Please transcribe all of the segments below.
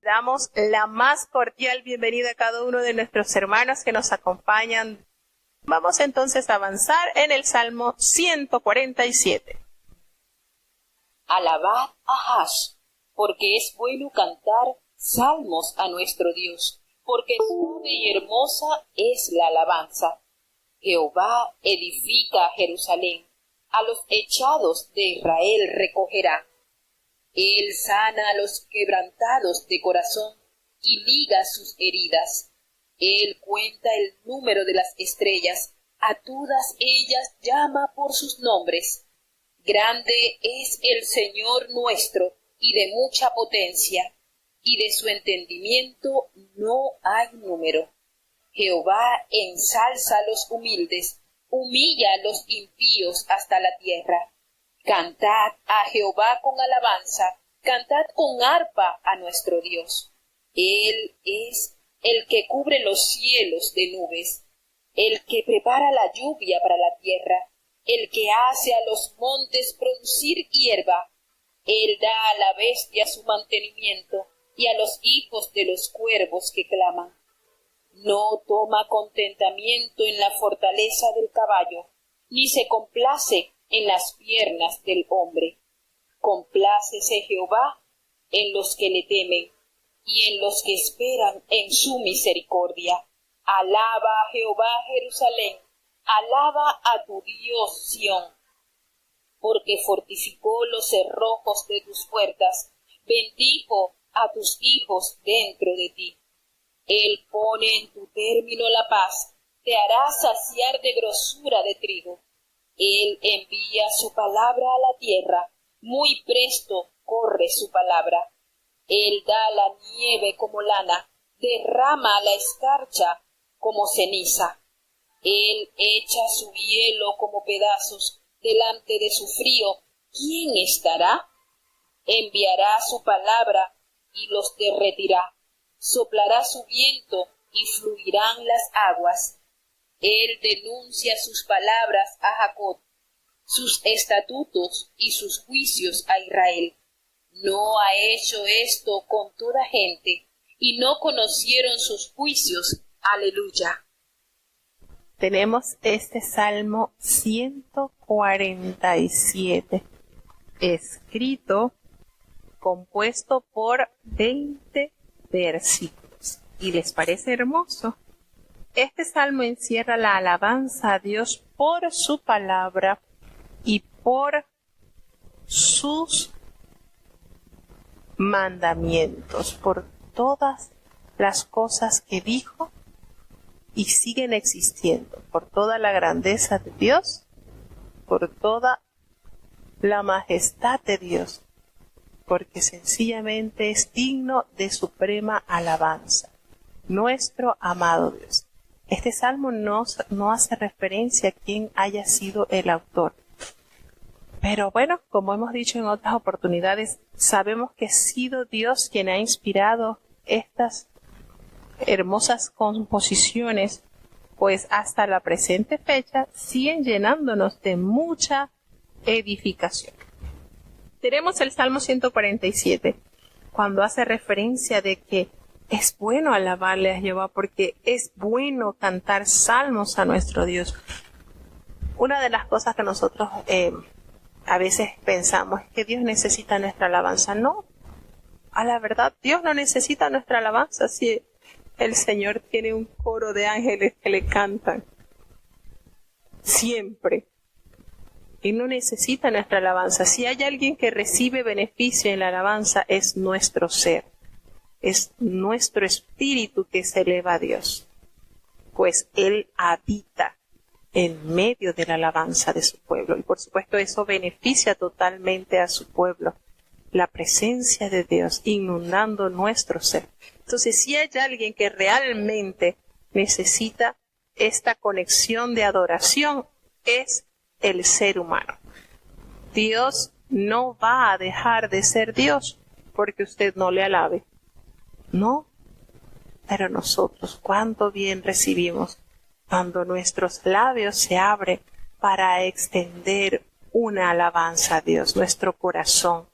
Damos la más cordial bienvenida a cada uno de nuestros hermanos que nos acompañan. Vamos entonces a avanzar en el Salmo 147. Alabad a Hash, porque es bueno cantar salmos a nuestro Dios, porque suave y hermosa es la alabanza. Jehová edifica a Jerusalén, a los echados de Israel recogerá. Él sana a los quebrantados de corazón y liga sus heridas. Él cuenta el número de las estrellas, a todas ellas llama por sus nombres. Grande es el Señor nuestro, y de mucha potencia, y de su entendimiento no hay número. Jehová ensalza a los humildes, humilla a los impíos hasta la tierra. Cantad a Jehová con alabanza, cantad con arpa a nuestro Dios. Él es el que cubre los cielos de nubes, el que prepara la lluvia para la tierra, el que hace a los montes producir hierba. Él da a la bestia su mantenimiento, y a los hijos de los cuervos que claman. No toma contentamiento en la fortaleza del caballo, ni se complace en las piernas del hombre. Complácese Jehová en los que le temen, y en los que esperan en su misericordia. Alaba a Jehová Jerusalén, alaba a tu Dios Sión, porque fortificó los cerrojos de tus puertas, bendijo a tus hijos dentro de ti. Él pone en tu término la paz, te hará saciar de grosura de trigo. Él envía su palabra a la tierra, muy presto corre su palabra. Él da la nieve como lana, derrama la escarcha como ceniza. Él echa su hielo como pedazos delante de su frío. ¿Quién estará? Enviará su palabra y los derretirá. Soplará su viento y fluirán las aguas. Él denuncia sus palabras a Jacob, sus estatutos y sus juicios a Israel. No ha hecho esto con toda gente, y no conocieron sus juicios. Aleluya. Tenemos este Salmo 147, escrito, compuesto por 20 versículos. ¿Y les parece hermoso? Este salmo encierra la alabanza a Dios por su palabra y por sus mandamientos, por todas las cosas que dijo y siguen existiendo, por toda la grandeza de Dios, por toda la majestad de Dios, porque sencillamente es digno de suprema alabanza, nuestro amado Dios. Este salmo no hace referencia a quién haya sido el autor. Pero bueno, como hemos dicho en otras oportunidades, sabemos que ha sido Dios quien ha inspirado estas hermosas composiciones, pues hasta la presente fecha siguen llenándonos de mucha edificación. Tenemos el Salmo 147, cuando hace referencia de que es bueno alabarle a Jehová porque es bueno cantar salmos a nuestro Dios. Una de las cosas que nosotros a veces pensamos es que Dios necesita nuestra alabanza. No, a la verdad, Dios no necesita nuestra alabanza si el Señor tiene un coro de ángeles que le cantan siempre. Y no necesita nuestra alabanza. Si hay alguien que recibe beneficio en la alabanza, es nuestro ser. Es nuestro espíritu que se eleva a Dios, pues Él habita en medio de la alabanza de su pueblo. Y por supuesto eso beneficia totalmente a su pueblo, la presencia de Dios inundando nuestro ser. Entonces, si hay alguien que realmente necesita esta conexión de adoración, es el ser humano. Dios no va a dejar de ser Dios porque usted no le alabe. No, pero nosotros, cuánto bien recibimos cuando nuestros labios se abren para extender una alabanza a Dios, nuestro corazón.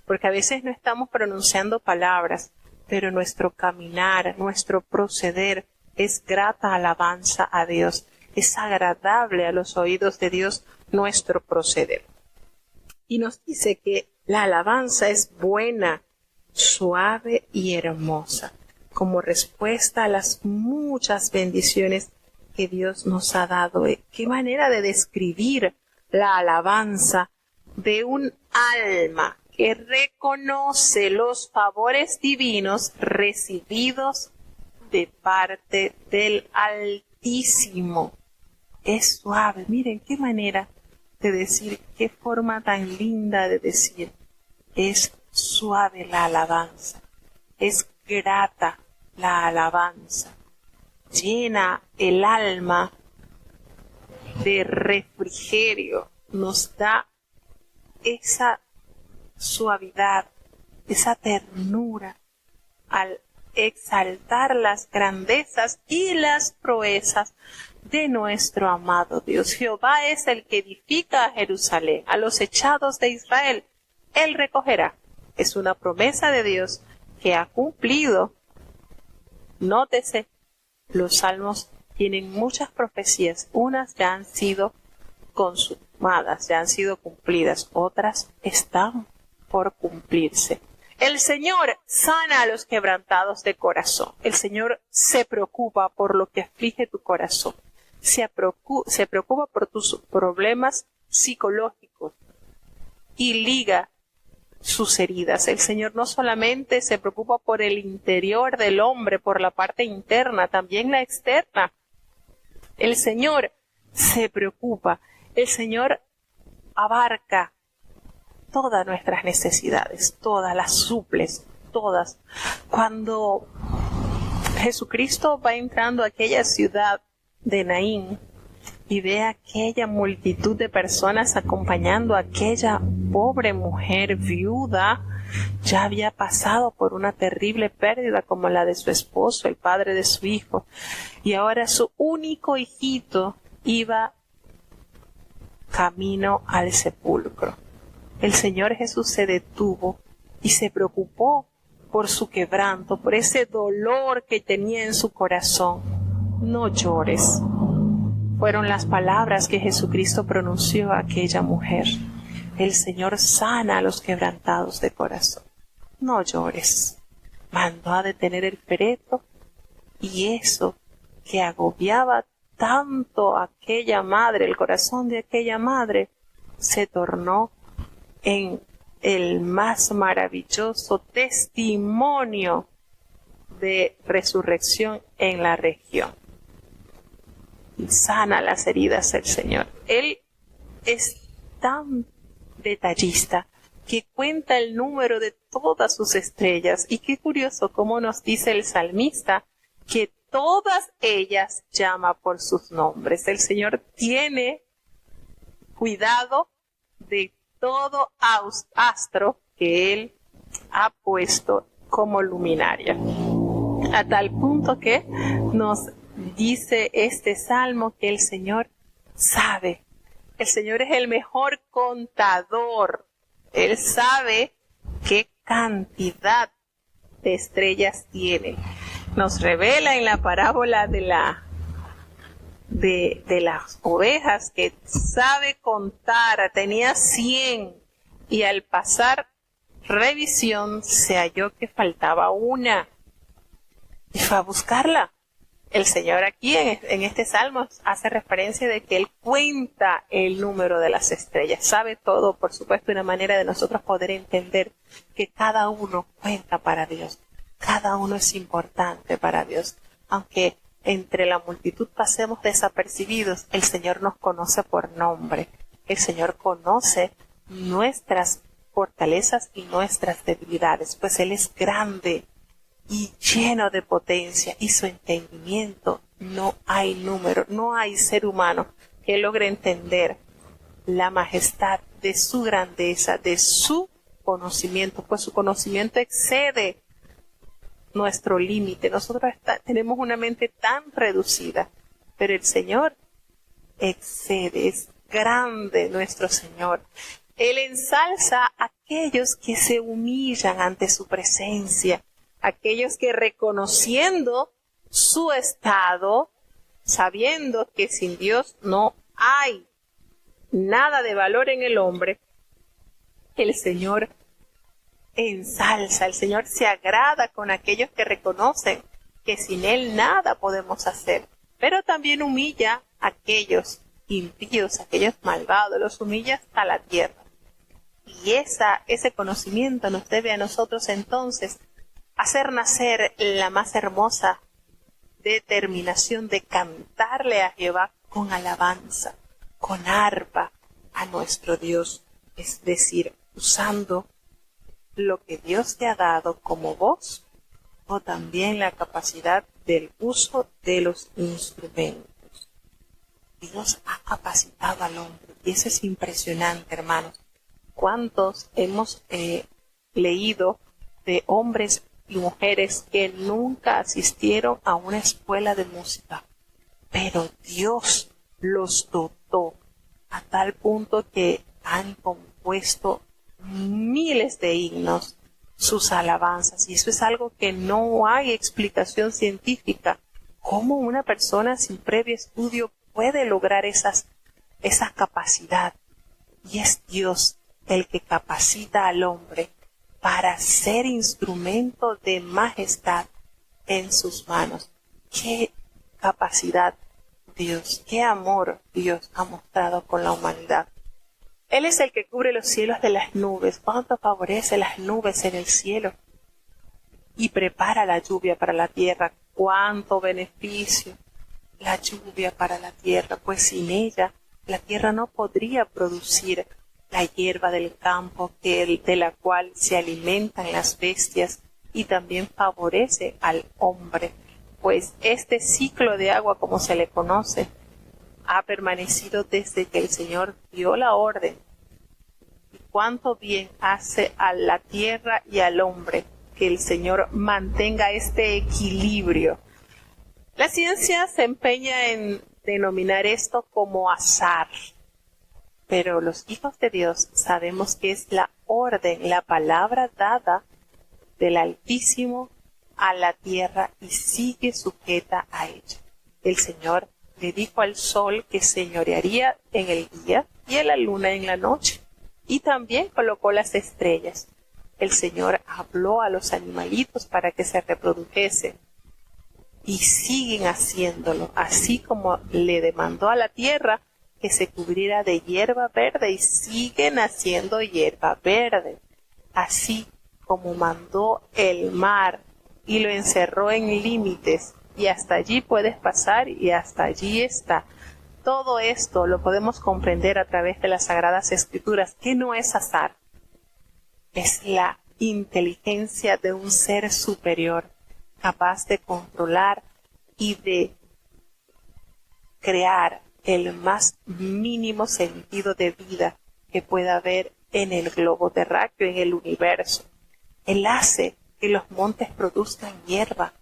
Porque a veces no estamos pronunciando palabras, pero nuestro caminar, nuestro proceder es grata alabanza a Dios. Es agradable a los oídos de Dios nuestro proceder. Y nos dice que la alabanza es buena, suave y hermosa, como respuesta a las muchas bendiciones que Dios nos ha dado. Qué manera de describir la alabanza de un alma que reconoce los favores divinos recibidos de parte del Altísimo. Es suave. Miren qué manera de decir, qué forma tan linda de decir. Es suave la alabanza. Es grata la alabanza. Llena el alma de refrigerio. Nos da esa suavidad, esa ternura al exaltar las grandezas y las proezas de nuestro amado Dios. Jehová es el que edifica a Jerusalén, a los echados de Israel. Él recogerá. Es una promesa de Dios que ha cumplido. Nótese, los salmos tienen muchas profecías. Unas ya han sido consumadas, ya han sido cumplidas. Otras están por cumplirse. El Señor sana a los quebrantados de corazón. El Señor se preocupa por lo que aflige tu corazón. Se preocupa por tus problemas psicológicos y liga sus heridas. El Señor no solamente se preocupa por el interior del hombre, por la parte interna, también la externa. El Señor se preocupa. El Señor abarca todas nuestras necesidades, todas las suples, todas. Cuando Jesucristo va entrando a aquella ciudad de Naín y ve a aquella multitud de personas acompañando a aquella pobre mujer viuda, ya había pasado por una terrible pérdida como la de su esposo, el padre de su hijo, y ahora su único hijito iba camino al sepulcro. El Señor Jesús se detuvo y se preocupó por su quebranto, por ese dolor que tenía en su corazón. No llores. Fueron las palabras que Jesucristo pronunció a aquella mujer. El Señor sana a los quebrantados de corazón. No llores. Mandó a detener el féretro y eso que agobiaba tanto a aquella madre, el corazón de aquella madre, se tornó en el más maravilloso testimonio de resurrección en la región. Y sana las heridas el Señor. Él es tan detallista que cuenta el número de todas sus estrellas. Y qué curioso cómo nos dice el salmista que todas ellas llama por sus nombres. El Señor tiene cuidado de todo astro que Él ha puesto como luminaria. A tal punto que nos dice este salmo que el Señor sabe. El Señor es el mejor contador. Él sabe qué cantidad de estrellas tiene. Nos revela en la parábola de las ovejas que sabe contar. Tenía 100 y al pasar revisión se halló que faltaba una. Y fue a buscarla. El Señor aquí en este salmo hace referencia de que Él cuenta el número de las estrellas. Sabe todo, por supuesto, una manera de nosotros poder entender que cada uno cuenta para Dios. Cada uno es importante para Dios. Aunque entre la multitud pasemos desapercibidos, el Señor nos conoce por nombre. El Señor conoce nuestras fortalezas y nuestras debilidades, pues Él es grande y lleno de potencia, y su entendimiento no hay número, no hay ser humano que logre entender la majestad de su grandeza, de su conocimiento, pues su conocimiento excede nuestro límite. Nosotros tenemos una mente tan reducida, pero el Señor excede, es grande nuestro Señor. Él ensalza a aquellos que se humillan ante su presencia, aquellos que reconociendo su estado, sabiendo que sin Dios no hay nada de valor en el hombre, el Señor ensalza, el Señor se agrada con aquellos que reconocen que sin Él nada podemos hacer, pero también humilla a aquellos impíos, aquellos malvados, los humilla hasta la tierra. Y ese conocimiento nos debe a nosotros entonces hacer nacer la más hermosa determinación de cantarle a Jehová con alabanza, con arpa a nuestro Dios, es decir, usando lo que Dios te ha dado como voz o también la capacidad del uso de los instrumentos. Dios ha capacitado al hombre y eso es impresionante, hermanos. ¿Cuántos hemos leído de hombres y mujeres que nunca asistieron a una escuela de música? Pero Dios los dotó a tal punto que han compuesto miles de himnos, sus alabanzas, y eso es algo que no hay explicación científica. ¿Cómo una persona sin previo estudio puede lograr esa capacidad? Y es Dios el que capacita al hombre para ser instrumento de majestad en sus manos. ¡Qué capacidad Dios, qué amor Dios ha mostrado con la humanidad! Él es el que cubre los cielos de las nubes. ¿Cuánto favorece las nubes en el cielo? Y prepara la lluvia para la tierra. ¡Cuánto beneficio! La lluvia para la tierra, pues sin ella la tierra no podría producir la hierba del campo de la cual se alimentan las bestias, y también favorece al hombre, pues este ciclo de agua, como se le conoce, ha permanecido desde que el Señor dio la orden. Y cuánto bien hace a la tierra y al hombre que el Señor mantenga este equilibrio. La ciencia se empeña en denominar esto como azar, pero los hijos de Dios sabemos que es la orden, la palabra dada del Altísimo a la tierra y sigue sujeta a ella. El Señor le dijo al sol que señorearía en el día y a la luna en la noche, y también colocó las estrellas. El Señor habló a los animalitos para que se reprodujesen, y siguen haciéndolo, así como le demandó a la tierra que se cubriera de hierba verde, y siguen haciendo hierba verde, así como mandó el mar y lo encerró en límites, y hasta allí puedes pasar y hasta allí está. Todo esto lo podemos comprender a través de las Sagradas Escrituras, que no es azar, es la inteligencia de un ser superior, capaz de controlar y de crear el más mínimo sentido de vida que pueda haber en el globo terráqueo, en el universo. Él hace que los montes produzcan hierba.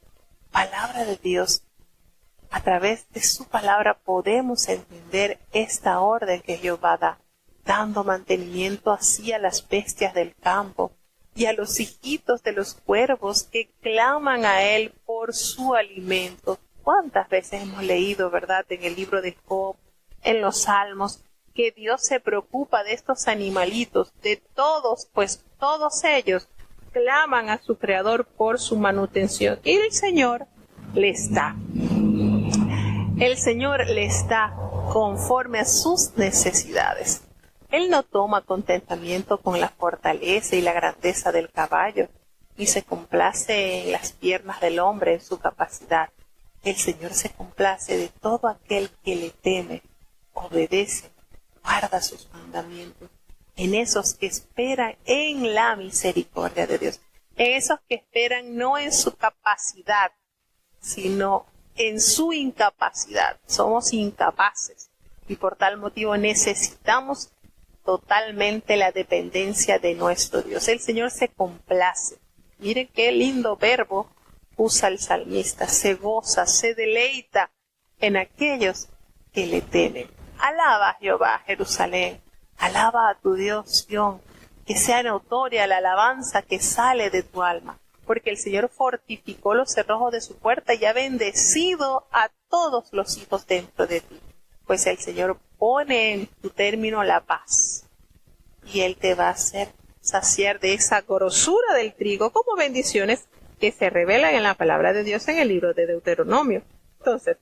Palabra de Dios. A través de su palabra podemos entender esta orden que Jehová da, dando mantenimiento así a las bestias del campo y a los hijitos de los cuervos que claman a Él por su alimento. ¿Cuántas veces hemos leído, verdad, en el libro de Job, en los Salmos, que Dios se preocupa de estos animalitos, de todos, pues todos ellos claman a su Creador por su manutención, y el Señor les da. El Señor les da conforme a sus necesidades. Él no toma contentamiento con la fortaleza y la grandeza del caballo, ni se complace en las piernas del hombre, en su capacidad. El Señor se complace de todo aquel que le teme, obedece, guarda sus mandamientos, en esos que esperan en la misericordia de Dios, en esos que esperan no en su capacidad, sino en su incapacidad. Somos incapaces y por tal motivo necesitamos totalmente la dependencia de nuestro Dios. El Señor se complace. Miren qué lindo verbo usa el salmista: se goza, se deleita en aquellos que le temen. Alaba a Jehová, Jerusalén, alaba a tu Dios, Sión, que sea notoria la alabanza que sale de tu alma, porque el Señor fortificó los cerrojos de su puerta y ha bendecido a todos los hijos dentro de ti. Pues el Señor pone en tu término la paz y Él te va a hacer saciar de esa grosura del trigo como bendiciones que se revelan en la palabra de Dios en el libro de Deuteronomio. Entonces,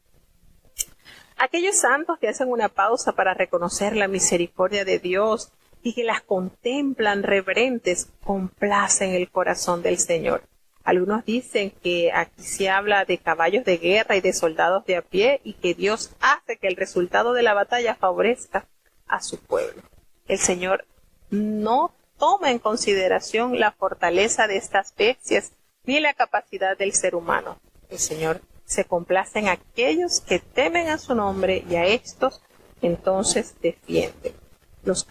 aquellos santos que hacen una pausa para reconocer la misericordia de Dios y que las contemplan reverentes, complacen el corazón del Señor. Algunos dicen que aquí se habla de caballos de guerra y de soldados de a pie y que Dios hace que el resultado de la batalla favorezca a su pueblo. El Señor no toma en consideración la fortaleza de estas bestias ni la capacidad del ser humano. El Señor se complace en aquellos que temen a su nombre y a estos entonces defiende. Los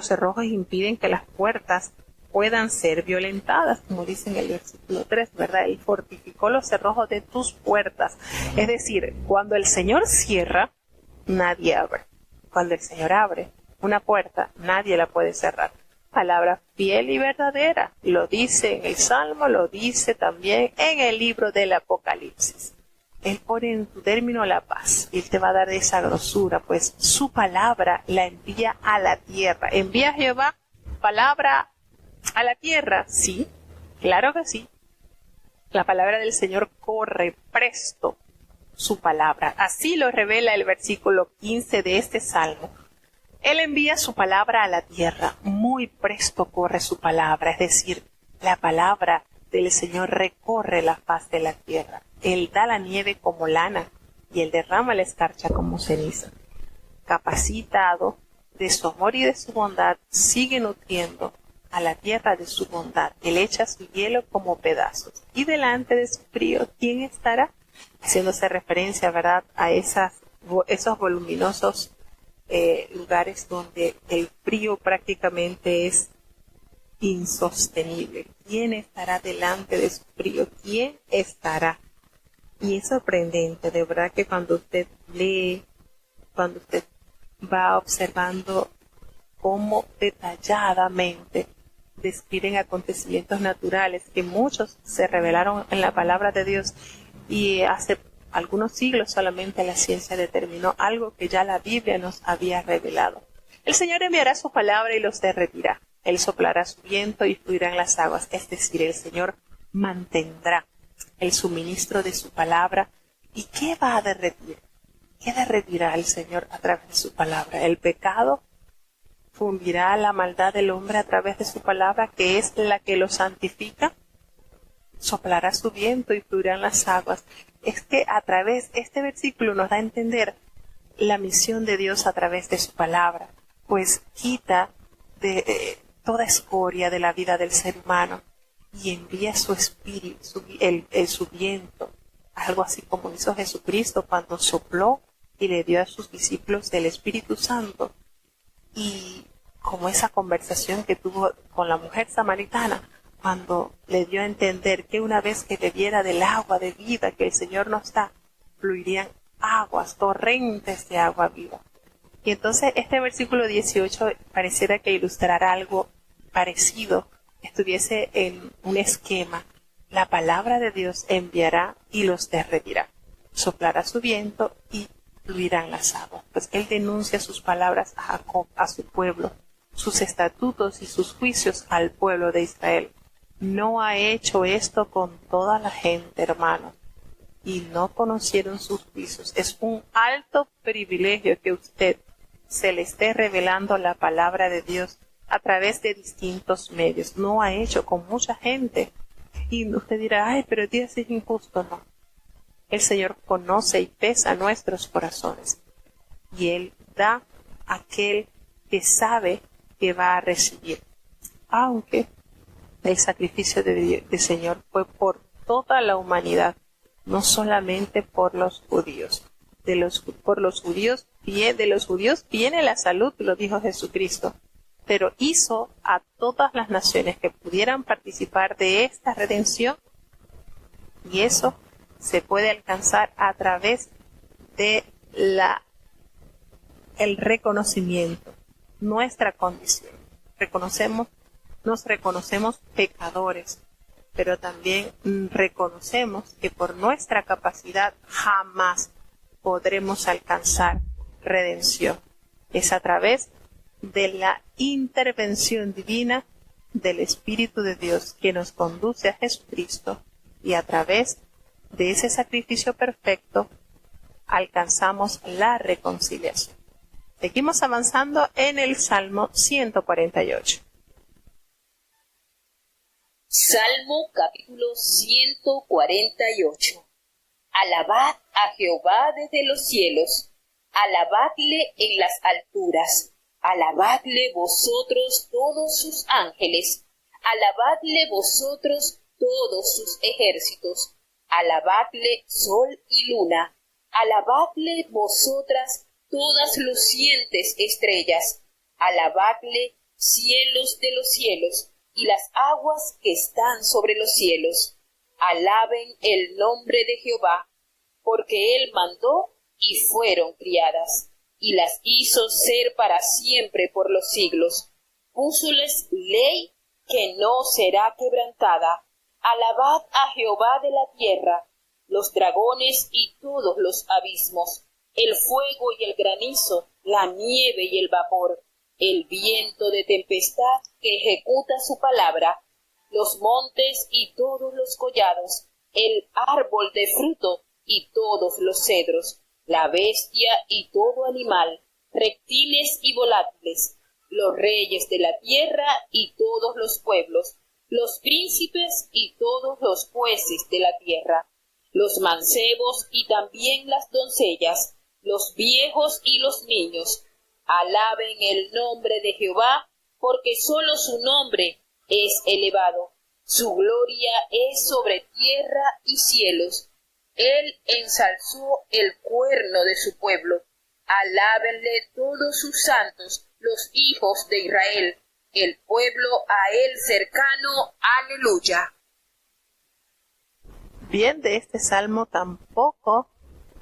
cerrojos impiden que las puertas puedan ser violentadas, como dice en el versículo 3, ¿verdad? Él fortificó los cerrojos de tus puertas. Es decir, cuando el Señor cierra, nadie abre. Cuando el Señor abre una puerta, nadie la puede cerrar. Palabra fiel y verdadera. Lo dice en el Salmo, lo dice también en el libro del Apocalipsis. Él pone en tu término la paz. Él te va a dar esa grosura, pues su palabra la envía a la tierra. ¿Envía Jehová palabra a la tierra? Sí, claro que sí. La palabra del Señor corre presto su palabra. Así lo revela el versículo 15 de este Salmo. Él envía su palabra a la tierra, muy presto corre su palabra, es decir, la palabra del Señor recorre la faz de la tierra. Él da la nieve como lana y Él derrama la escarcha como ceniza. Capacitado de su amor y de su bondad, sigue nutriendo a la tierra de su bondad. Él echa su hielo como pedazos. Y delante de su frío, ¿quién estará? Haciéndose referencia, ¿verdad?, a esos voluminosos lugares donde el frío prácticamente es insostenible. ¿Quién estará delante de su frío? ¿Quién estará? Y es sorprendente, de verdad, que cuando usted lee, cuando usted va observando cómo detalladamente describen acontecimientos naturales que muchos se revelaron en la palabra de Dios, y hace algunos siglos solamente la ciencia determinó algo que ya la Biblia nos había revelado. El Señor enviará su palabra y los derretirá. Él soplará su viento y fluirán las aguas. Es decir, el Señor mantendrá el suministro de su palabra. ¿Y qué va a derretir? ¿Qué derretirá el Señor a través de su palabra? El pecado fundirá la maldad del hombre a través de su palabra, que es la que lo santifica. Soplará su viento y fluirán las aguas. Es que a través, este versículo nos da a entender la misión de Dios a través de su palabra, pues quita toda escoria de la vida del ser humano y envía su espíritu, su viento, algo así como hizo Jesucristo cuando sopló y le dio a sus discípulos del Espíritu Santo, y como esa conversación que tuvo con la mujer samaritana, cuando le dio a entender que una vez que bebiera del agua de vida que el Señor nos da, fluirían aguas, torrentes de agua viva. Y entonces este versículo 18 pareciera que ilustrará algo parecido, estuviese en un esquema. La palabra de Dios enviará y los derretirá. Soplará su viento y fluirán las aguas. Pues Él denuncia sus palabras a Jacob, a su pueblo, sus estatutos y sus juicios al pueblo de Israel. No ha hecho esto con toda la gente, hermanos, y no conocieron sus juicios. Es un alto privilegio que usted se le esté revelando la palabra de Dios a través de distintos medios. No ha hecho con mucha gente. Y usted dirá, ay, pero Dios es injusto. No. El Señor conoce y pesa nuestros corazones. Y Él da a aquel que sabe que va a recibir. Aunque el sacrificio del Señor fue por toda la humanidad, no solamente por los judíos. De los judíos viene la salud, lo dijo Jesucristo, pero hizo a todas las naciones que pudieran participar de esta redención, y eso se puede alcanzar a través de el reconocimiento, nuestra condición. Nos reconocemos pecadores, pero también reconocemos que por nuestra capacidad jamás podremos alcanzar redención. Es a través de la intervención divina del Espíritu de Dios que nos conduce a Jesucristo, y a través de ese sacrificio perfecto alcanzamos la reconciliación. Seguimos avanzando en el Salmo 148. Salmo capítulo 148. Alabad a Jehová desde los cielos, alabadle en las alturas, alabadle vosotros todos sus ángeles, alabadle vosotros todos sus ejércitos, alabadle sol y luna, alabadle vosotras todas lucientes estrellas, alabadle cielos de los cielos y las aguas que están sobre los cielos. Alaben el nombre de Jehová, porque él mandó y fueron criadas, y las hizo ser para siempre por los siglos. Púsoles ley que no será quebrantada. Alabad a Jehová de la tierra, los dragones y todos los abismos, el fuego y el granizo, la nieve y el vapor, el viento de tempestad que ejecuta su palabra, los montes y todos los collados, el árbol de fruto y todos los cedros, la bestia y todo animal, reptiles y volátiles, los reyes de la tierra y todos los pueblos, los príncipes y todos los jueces de la tierra, los mancebos y también las doncellas, los viejos y los niños. Alaben el nombre de Jehová, porque solo su nombre es elevado. Su gloria es sobre tierra y cielos. Él ensalzó el cuerno de su pueblo. Alábenle todos sus santos, los hijos de Israel, el pueblo a él cercano. Aleluya. Bien, de este salmo tampoco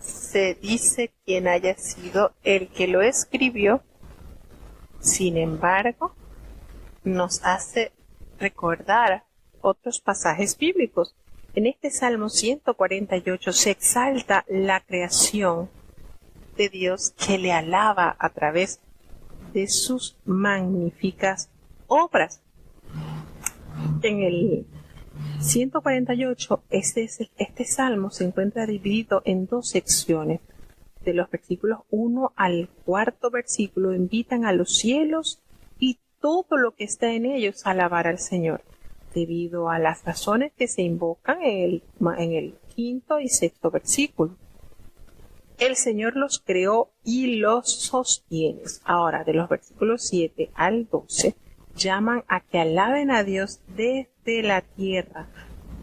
se dice quién haya sido el que lo escribió. Sin embargo, nos hace recordar otros pasajes bíblicos. En este Salmo 148 se exalta la creación de Dios, que le alaba a través de sus magníficas obras. En el 148, este Salmo se encuentra dividido en dos secciones. De los versículos 1 al 4 versículo invitan a los cielos y todo lo que está en ellos a alabar al Señor, debido a las razones que se invocan en el 5 y 6 versículo. El Señor los creó y los sostiene. Ahora, de los versículos 7 al 12, llaman a que alaben a Dios desde la tierra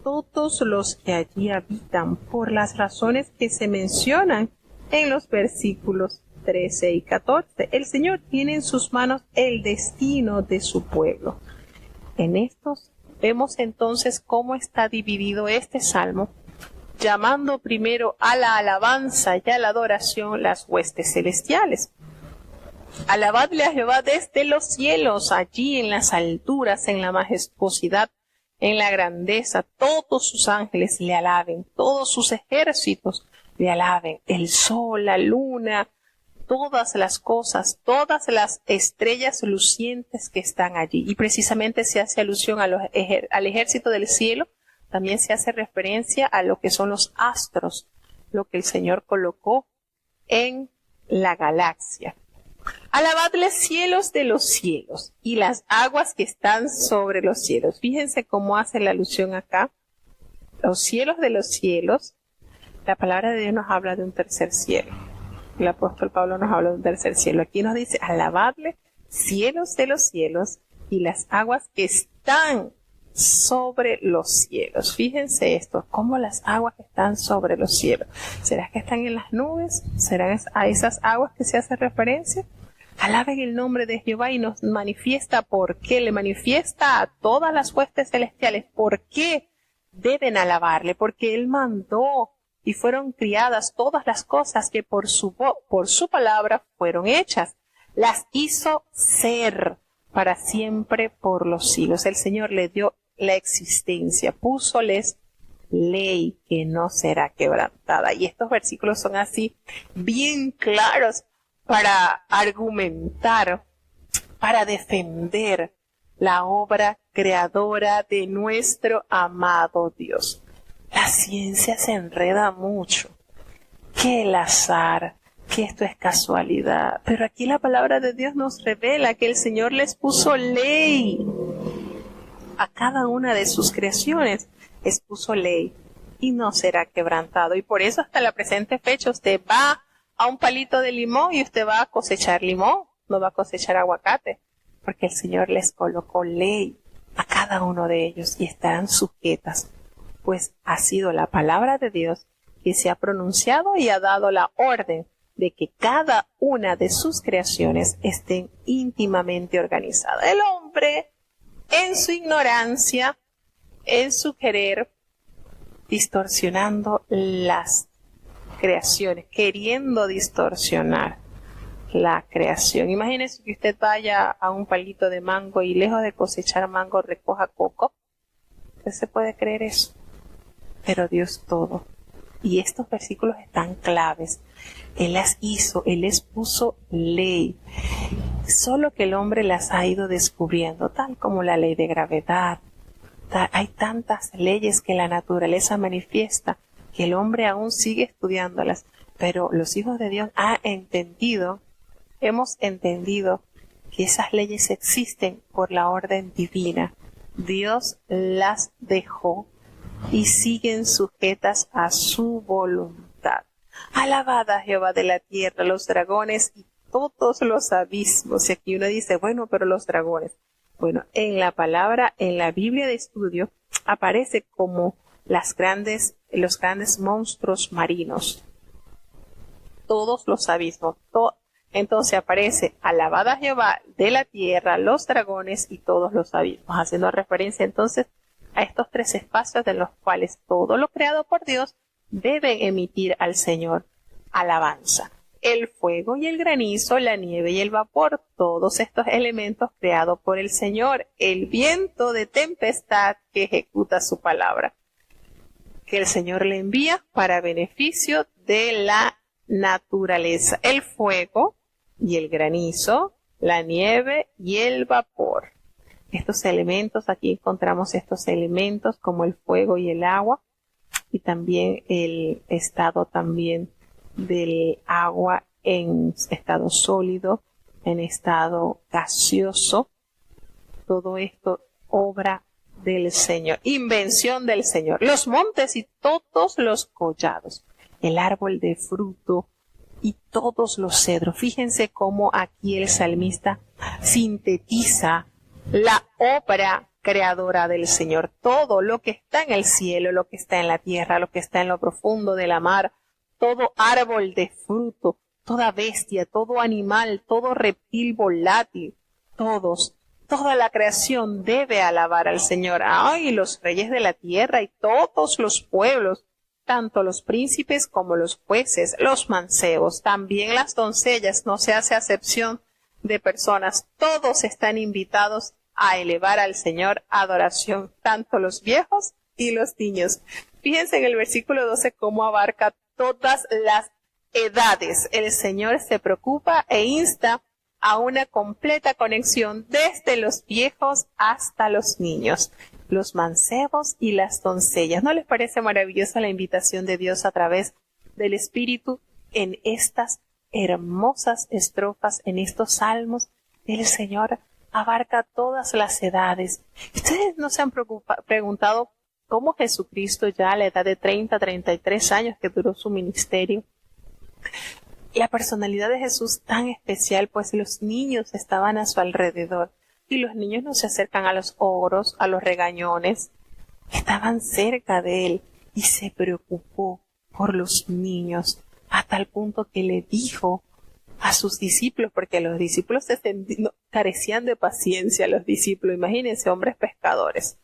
todos los que allí habitan, por las razones que se mencionan en los versículos 13 y 14. El Señor tiene en sus manos el destino de su pueblo. En estos vemos entonces cómo está dividido este salmo, llamando primero a la alabanza y a la adoración las huestes celestiales. Alabadle a Jehová desde los cielos, allí en las alturas, en la majestuosidad, en la grandeza, todos sus ángeles le alaben, todos sus ejércitos le alaben, el sol, la luna, todas las cosas, todas las estrellas lucientes que están allí. Y precisamente se hace alusión al ejército del cielo, también se hace referencia a lo que son los astros, lo que el Señor colocó en la galaxia. Alabadle cielos de los cielos y las aguas que están sobre los cielos. Fíjense cómo hace la alusión acá. Los cielos de los cielos, la palabra de Dios nos habla de un tercer cielo. El apóstol Pablo nos habla de un tercer cielo. Aquí nos dice, alabadle cielos de los cielos y las aguas que están sobre los cielos. Fíjense esto, cómo las aguas están sobre los cielos. ¿Será que están en las nubes? ¿Serán a esas aguas que se hace referencia? Alaben el nombre de Jehová y nos manifiesta por qué, le manifiesta a todas las huestes celestiales por qué deben alabarle, porque Él mandó y fueron criadas todas las cosas que por su palabra fueron hechas. Las hizo ser para siempre por los siglos. El Señor le dio la existencia, púsoles ley que no será quebrantada. Y estos versículos son así bien claros para argumentar, para defender la obra creadora de nuestro amado Dios. La ciencia se enreda mucho, que el azar, que esto es casualidad, pero aquí la palabra de Dios nos revela que el Señor les puso ley a cada una de sus creaciones, les puso ley y no será quebrantado. Y por eso hasta la presente fecha usted va a un palito de limón y usted va a cosechar limón, no va a cosechar aguacate, porque el Señor les colocó ley a cada uno de ellos y estarán sujetas, pues ha sido la palabra de Dios que se ha pronunciado y ha dado la orden de que cada una de sus creaciones estén íntimamente organizadas. El hombre, en su ignorancia, en su querer, distorsionando las creaciones, queriendo distorsionar la creación. Imagínese que usted vaya a un palito de mango y lejos de cosechar mango recoja coco. ¿Usted se puede creer eso? Pero Dios todo. Y estos versículos están claves. Él las hizo, Él les puso ley. Solo que el hombre las ha ido descubriendo, tal como la ley de gravedad. Hay tantas leyes que la naturaleza manifiesta que el hombre aún sigue estudiándolas. Pero los hijos de Dios hemos entendido que esas leyes existen por la orden divina. Dios las dejó y siguen sujetas a su voluntad. Alabad a Jehová de la tierra, los dragones y todos los abismos. Y aquí uno dice, bueno, pero los dragones. Bueno, en la palabra, en la Biblia de estudio, aparece como los grandes monstruos marinos. Todos los abismos. Entonces aparece, alabad a Jehová de la tierra, los dragones y todos los abismos, haciendo referencia entonces a estos tres espacios de los cuales todo lo creado por Dios deben emitir al Señor alabanza. El fuego y el granizo, la nieve y el vapor, todos estos elementos creados por el Señor, el viento de tempestad que ejecuta su palabra, que el Señor le envía para beneficio de la naturaleza. El fuego y el granizo, la nieve y el vapor. Estos elementos, aquí encontramos estos elementos como el fuego y el agua, y también el estado también del agua en estado sólido, en estado gaseoso. Todo esto obra del Señor, invención del Señor. Los montes y todos los collados, el árbol de fruto y todos los cedros. Fíjense cómo aquí el salmista sintetiza la obra creadora del Señor. Todo lo que está en el cielo, lo que está en la tierra, lo que está en lo profundo de la mar, todo árbol de fruto, toda bestia, todo animal, todo reptil volátil, toda la creación debe alabar al Señor. Ay, los reyes de la tierra y todos los pueblos, tanto los príncipes como los jueces, los mancebos, también las doncellas, no se hace acepción de personas, todos están invitados a elevar al Señor adoración, tanto los viejos y los niños. Fíjense en el versículo 12 cómo abarca todas las edades. El Señor se preocupa e insta a una completa conexión desde los viejos hasta los niños, los mancebos y las doncellas. ¿No les parece maravillosa la invitación de Dios a través del Espíritu en estas hermosas estrofas, en estos salmos? El Señor abarca todas las edades. ¿Ustedes no se han preguntado cómo Jesucristo, ya a la edad de 33 años que duró su ministerio, la personalidad de Jesús tan especial, pues los niños estaban a su alrededor y los niños no se acercan a los ogros, a los regañones, estaban cerca de él y se preocupó por los niños a tal punto que le dijo a sus discípulos, porque los discípulos carecían de paciencia, los discípulos, imagínense, hombres pescadores,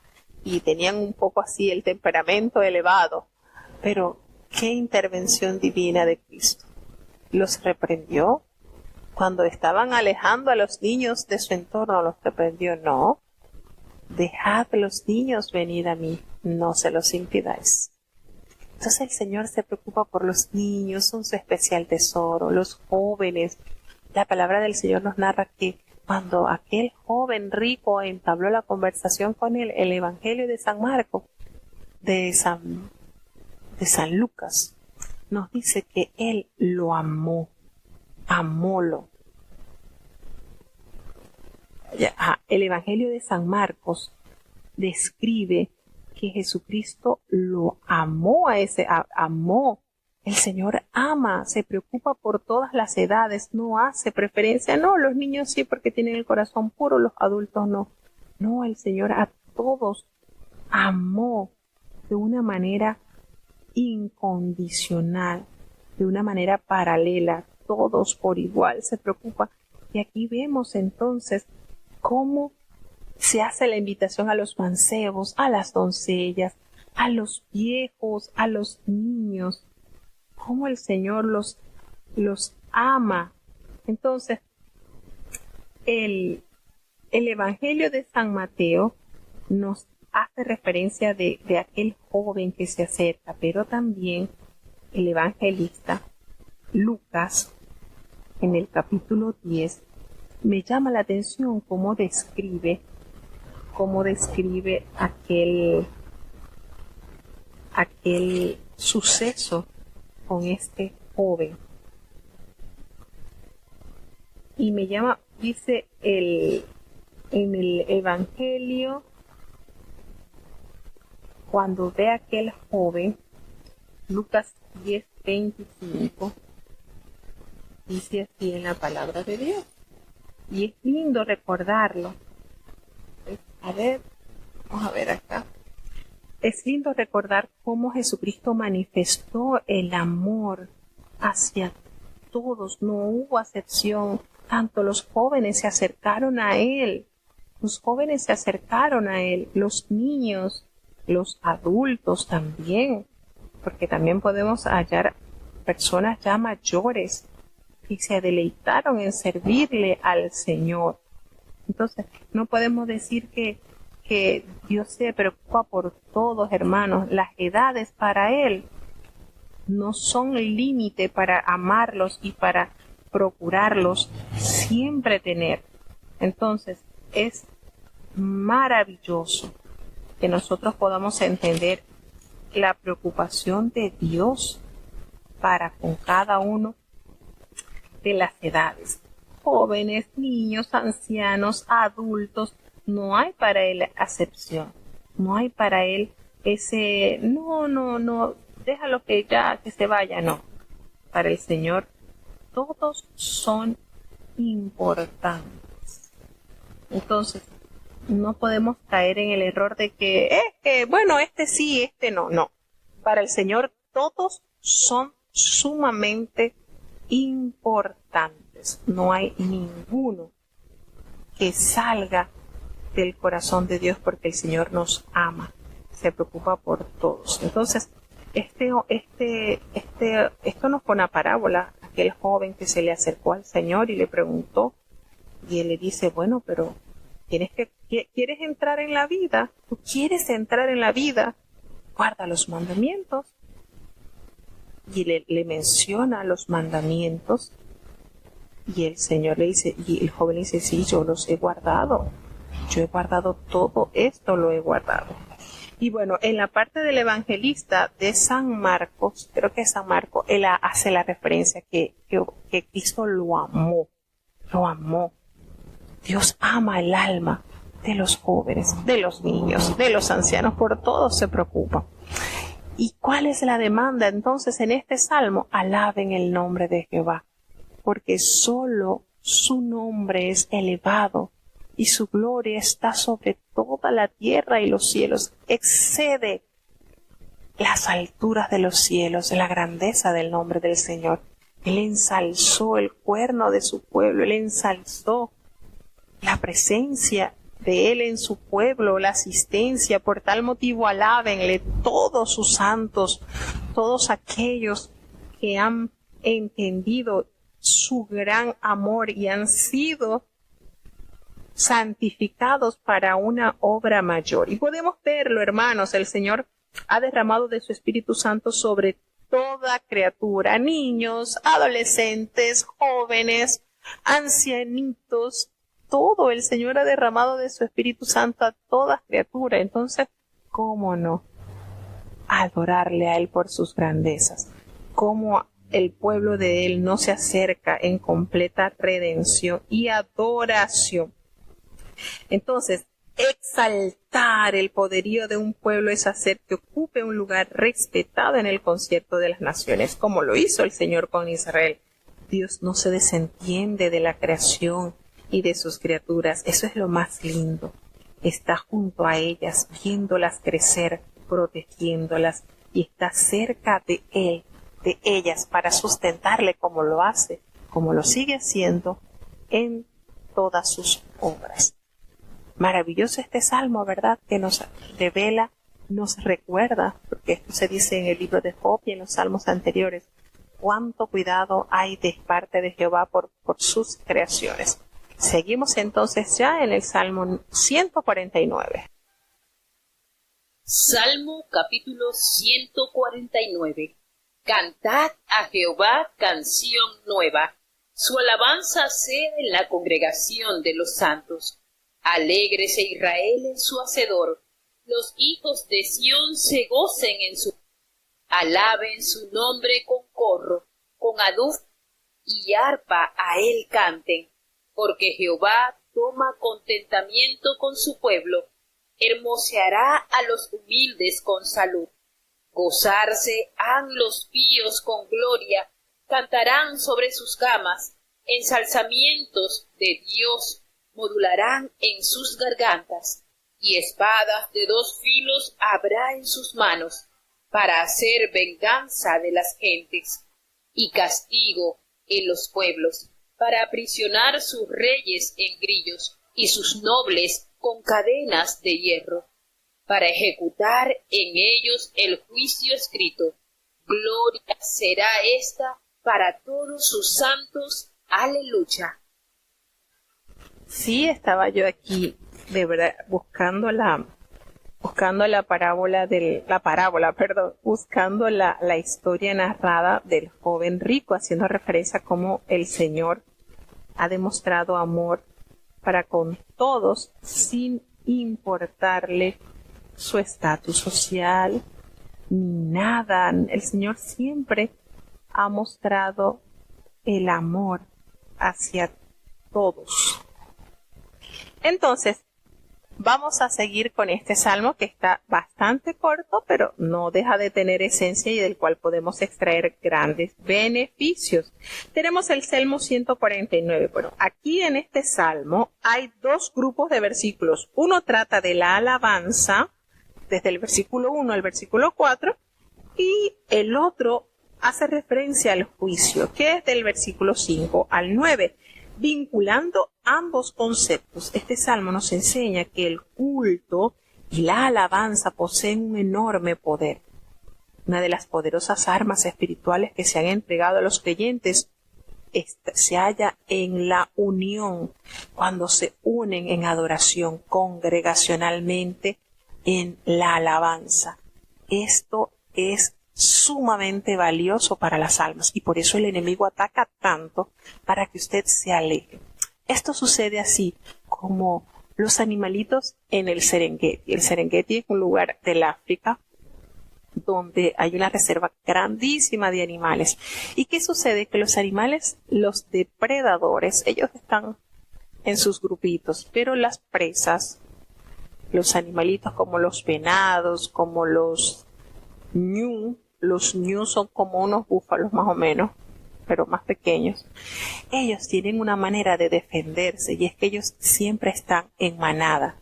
y tenían un poco así el temperamento elevado, pero qué intervención divina de Cristo. Los reprendió cuando estaban alejando a los niños de su entorno, los reprendió, no, Dejad los niños venir a mí, no se los impidáis. Entonces el Señor se preocupa por los niños, son su especial tesoro, los jóvenes. La palabra del Señor nos narra que cuando aquel joven rico entabló la conversación con él, el Evangelio de San Marcos, de San Lucas, nos dice que él lo amólo. El Evangelio de San Marcos describe que Jesucristo lo amó amó. El Señor ama, se preocupa por todas las edades, no hace preferencia. No, los niños sí porque tienen el corazón puro, los adultos no. No, el Señor a todos amó de una manera incondicional, de una manera paralela, todos por igual se preocupa. Y aquí vemos entonces cómo se hace la invitación a los mancebos, a las doncellas, a los viejos, a los niños, cómo el Señor los ama. Entonces, el Evangelio de San Mateo nos hace referencia de aquel joven que se acerca, pero también el evangelista Lucas, en el capítulo 10, me llama la atención cómo describe aquel suceso con este joven. Y me llama, dice en el Evangelio, cuando ve a aquel joven, Lucas 10:25, dice así en la palabra de Dios. Y es lindo recordarlo. Vamos a ver acá. Es lindo recordar cómo Jesucristo manifestó el amor hacia todos, no hubo acepción. Tanto los jóvenes se acercaron a Él, los niños, los adultos también, porque también podemos hallar personas ya mayores que se deleitaron en servirle al Señor. Entonces, no podemos decir que Dios se preocupa por todos, hermanos. Las edades para Él no son límite para amarlos y para procurarlos siempre tener. Entonces, es maravilloso que nosotros podamos entender la preocupación de Dios para con cada uno de las edades. Jóvenes, niños, ancianos, adultos, no hay para Él acepción. No hay para Él ese, no, déjalo que se vaya, no. Para el Señor, todos son importantes. Entonces, no podemos caer en el error de que, este sí, este no. No. Para el Señor, todos son sumamente importantes. No hay ninguno que salga del corazón de Dios porque el Señor nos ama, se preocupa por todos. Entonces, esto no fue una parábola. Aquel joven que se le acercó al Señor y le preguntó, y Él le dice, bueno, pero ¿quieres entrar en la vida? ¿Tú quieres entrar en la vida? Guarda los mandamientos. Y le menciona los mandamientos, y el Señor le dice, y el joven le dice, sí, yo los he guardado. Yo he guardado todo esto, lo he guardado. Y bueno, en la parte del evangelista de San Marcos, creo que San Marcos, él hace la referencia que Cristo lo amó. Dios ama el alma de los jóvenes, de los niños, de los ancianos, por todos se preocupa. ¿Y cuál es la demanda entonces en este salmo? Alaben el nombre de Jehová, porque solo su nombre es elevado y su gloria está sobre toda la tierra y los cielos. Excede las alturas de los cielos, la grandeza del nombre del Señor. Él ensalzó el cuerno de su pueblo, Él ensalzó la presencia de Él en su pueblo, la asistencia. Por tal motivo alábenle todos sus santos, todos aquellos que han entendido su gran amor y han sido santificados para una obra mayor. Y podemos verlo, hermanos, el Señor ha derramado de su Espíritu Santo sobre toda criatura, niños, adolescentes, jóvenes, ancianitos, todo el Señor ha derramado de su Espíritu Santo a toda criatura. Entonces, ¿cómo no adorarle a Él por sus grandezas? ¿Cómo el pueblo de Él no se acerca en completa redención y adoración? Entonces, exaltar el poderío de un pueblo es hacer que ocupe un lugar respetado en el concierto de las naciones, como lo hizo el Señor con Israel. Dios no se desentiende de la creación y de sus criaturas. Eso es lo más lindo. Está junto a ellas, viéndolas crecer, protegiéndolas, y está cerca de Él, de ellas, para sustentarle como lo hace, como lo sigue haciendo en todas sus obras. Maravilloso este salmo, ¿verdad? Que nos revela, nos recuerda, porque esto se dice en el libro de Job y en los salmos anteriores, cuánto cuidado hay de parte de Jehová por sus creaciones. Seguimos entonces ya en el Salmo 149. Salmo capítulo 149. Cantad a Jehová canción nueva. Su alabanza sea en la congregación de los santos. Alégrese Israel en su hacedor. Los hijos de Sión se gocen en su... Alaben su nombre con corro, con aduf y arpa a él canten. Porque Jehová toma contentamiento con su pueblo, hermoseará a los humildes con salud. Gozarse han los píos con gloria, cantarán sobre sus camas, ensalzamientos de Dios modularán en sus gargantas, y espadas de 2 filos habrá en sus manos, para hacer venganza de las gentes, y castigo en los pueblos, para aprisionar sus reyes en grillos y sus nobles con cadenas de hierro, para ejecutar en ellos el juicio escrito. Gloria será esta para todos sus santos. Aleluya. Sí, estaba yo aquí, de verdad, buscando la historia narrada del joven rico, haciendo referencia a cómo el Señor ha demostrado amor para con todos sin importarle su estatus social ni nada. El Señor siempre ha mostrado el amor hacia todos. Entonces, vamos a seguir con este salmo que está bastante corto, pero no deja de tener esencia y del cual podemos extraer grandes beneficios. Tenemos el Salmo 149. Bueno, aquí en este salmo hay 2 grupos de versículos. Uno trata de la alabanza, desde el versículo 1 al versículo 4, y el otro hace referencia al juicio, que es del versículo 5 al 9. Vinculando ambos conceptos, este salmo nos enseña que el culto y la alabanza poseen un enorme poder. Una de las poderosas armas espirituales que se han entregado a los creyentes se halla en la unión, cuando se unen en adoración congregacionalmente en la alabanza. Esto es sumamente valioso para las almas y por eso el enemigo ataca tanto para que usted se aleje. Esto sucede así como los animalitos en el Serengeti. El Serengeti es un lugar del África donde hay una reserva grandísima de animales. ¿Y qué sucede? Que los animales, los depredadores, ellos están en sus grupitos, pero las presas, los animalitos como los venados, como los ñu son como unos búfalos más o menos, pero más pequeños. Ellos tienen una manera de defenderse y es que ellos siempre están en manada.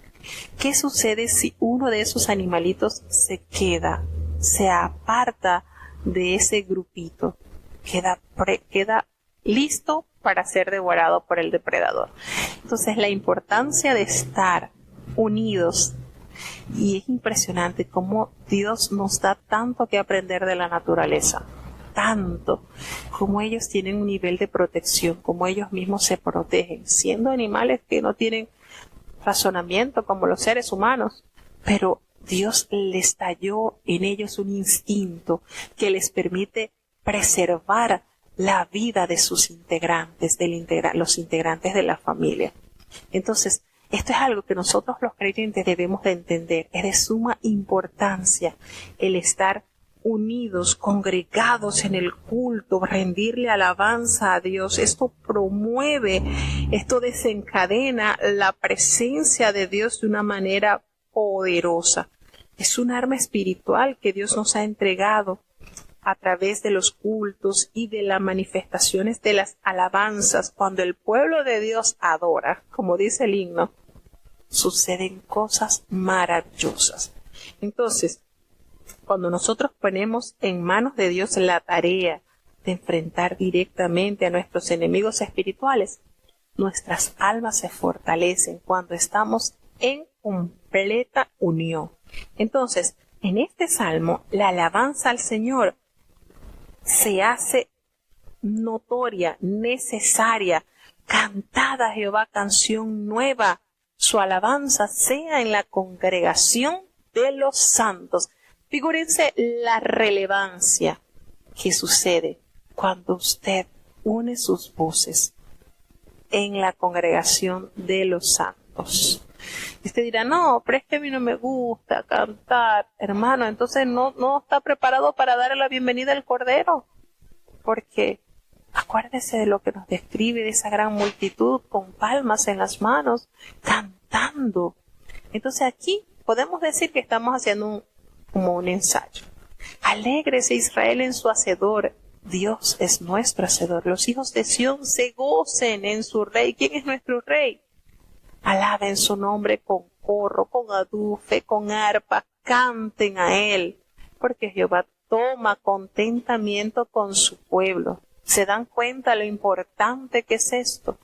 ¿Qué sucede si uno de esos animalitos se aparta de ese grupito? Queda listo para ser devorado por el depredador. Entonces, la importancia de estar unidos. Y es impresionante cómo Dios nos da tanto que aprender de la naturaleza, tanto, como ellos tienen un nivel de protección, como ellos mismos se protegen, siendo animales que no tienen razonamiento como los seres humanos, pero Dios les talló en ellos un instinto que les permite preservar la vida de sus integrantes, los integrantes de la familia. Entonces, esto es algo que nosotros los creyentes debemos de entender. Es de suma importancia el estar unidos, congregados en el culto, rendirle alabanza a Dios. Esto promueve, esto desencadena la presencia de Dios de una manera poderosa. Es un arma espiritual que Dios nos ha entregado a través de los cultos y de las manifestaciones de las alabanzas. Cuando el pueblo de Dios adora, como dice el himno, suceden cosas maravillosas. Entonces, cuando nosotros ponemos en manos de Dios la tarea de enfrentar directamente a nuestros enemigos espirituales, nuestras almas se fortalecen cuando estamos en completa unión. Entonces, en este salmo, la alabanza al Señor se hace notoria, necesaria. Cantada a Jehová canción nueva, su alabanza sea en la congregación de los santos. Figúrense la relevancia que sucede cuando usted une sus voces en la congregación de los santos. Y usted dirá, no, pero es que a mí no me gusta cantar. Hermano, entonces no está preparado para darle la bienvenida al Cordero. Porque acuérdese de lo que nos describe, de esa gran multitud con palmas en las manos, cantando. Entonces aquí podemos decir que estamos haciendo como un ensayo. Alégrese Israel en su Hacedor. Dios es nuestro Hacedor. Los hijos de Sión se gocen en su Rey. ¿Quién es nuestro Rey? Alaben su nombre con corro, con adufe, con arpa, canten a Él, porque Jehová toma contentamiento con su pueblo. ¿Se dan cuenta lo importante que es esto?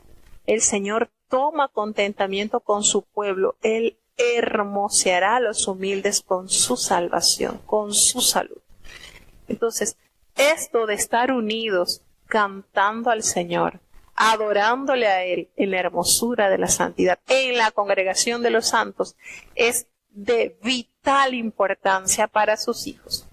El Señor toma contentamiento con su pueblo. Él hermoseará a los humildes con su salvación, con su salud. Entonces, esto de estar unidos, cantando al Señor, adorándole a Él en la hermosura de la santidad, en la congregación de los santos, es de vital importancia para sus hijos.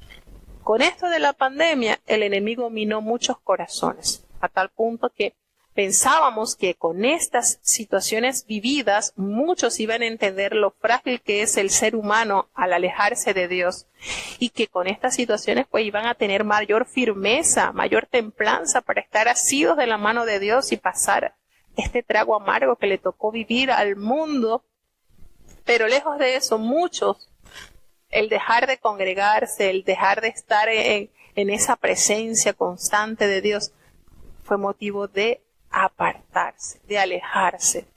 Con esto de la pandemia, el enemigo minó muchos corazones, a tal punto que pensábamos que con estas situaciones vividas, muchos iban a entender lo frágil que es el ser humano al alejarse de Dios, y que con estas situaciones pues iban a tener mayor firmeza, mayor templanza para estar asidos de la mano de Dios y pasar este trago amargo que le tocó vivir al mundo. Pero lejos de eso, muchos, el dejar de congregarse, el dejar de estar en esa presencia constante de Dios, fue motivo de apartarse, de alejarse.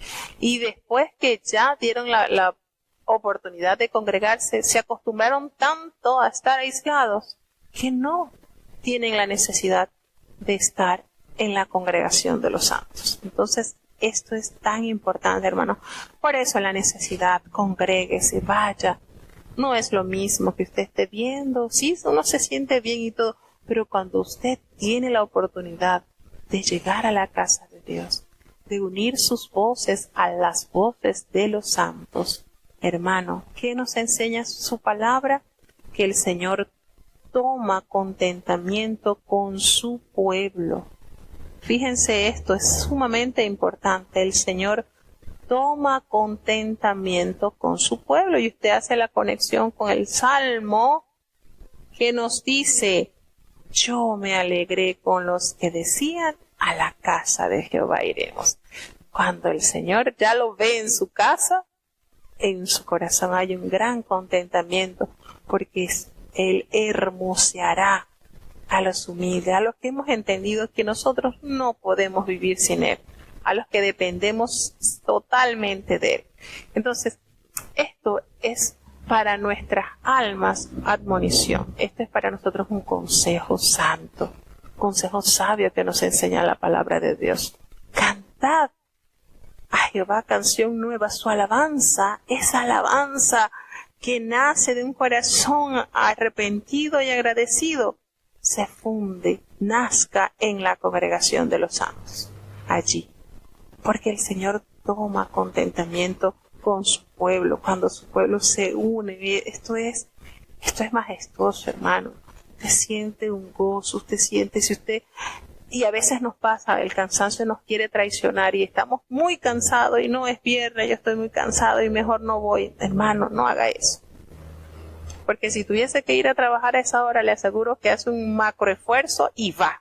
Y después que ya dieron la oportunidad de congregarse, se acostumbraron tanto a estar aislados que no tienen la necesidad de estar en la congregación de los santos. Entonces, esto es tan importante, hermano. Por eso la necesidad, congréguese, vaya. No es lo mismo que usted esté viendo, sí, uno se siente bien y todo, pero cuando usted tiene la oportunidad de llegar a la casa de Dios, de unir sus voces a las voces de los santos. Hermano, ¿qué nos enseña su palabra? Que el Señor toma contentamiento con su pueblo. Fíjense, esto es sumamente importante. El Señor toma contentamiento con su pueblo. Y usted hace la conexión con el Salmo que nos dice: yo me alegré con los que decían, a la casa de Jehová iremos. Cuando el Señor ya lo ve en su casa, en su corazón hay un gran contentamiento, porque Él hermoseará a los humildes, a los que hemos entendido que nosotros no podemos vivir sin Él, a los que dependemos totalmente de Él. Entonces, esto es para nuestras almas admonición. Esto es para nosotros un consejo santo, consejo sabio que nos enseña la palabra de Dios. Cantad a Jehová canción nueva, su alabanza, esa alabanza que nace de un corazón arrepentido y agradecido, se funde, nazca en la congregación de los santos, allí, porque el Señor toma contentamiento con su pueblo, cuando su pueblo se une. Esto es majestuoso, hermano. Usted siente un gozo, y a veces nos pasa, el cansancio nos quiere traicionar y estamos muy cansados y no es viernes, yo estoy muy cansado y mejor no voy. Hermano, no haga eso. Porque si tuviese que ir a trabajar a esa hora, le aseguro que hace un macro esfuerzo y va.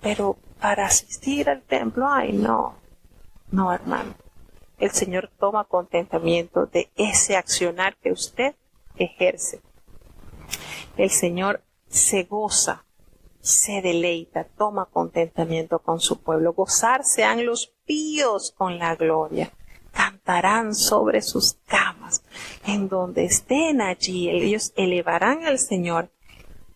Pero para asistir al templo, no, hermano. El Señor toma contentamiento de ese accionar que usted ejerce. El Señor se goza, se deleita, toma contentamiento con su pueblo. Gozarse han los píos con la gloria. Cantarán sobre sus camas. En donde estén allí, ellos elevarán al Señor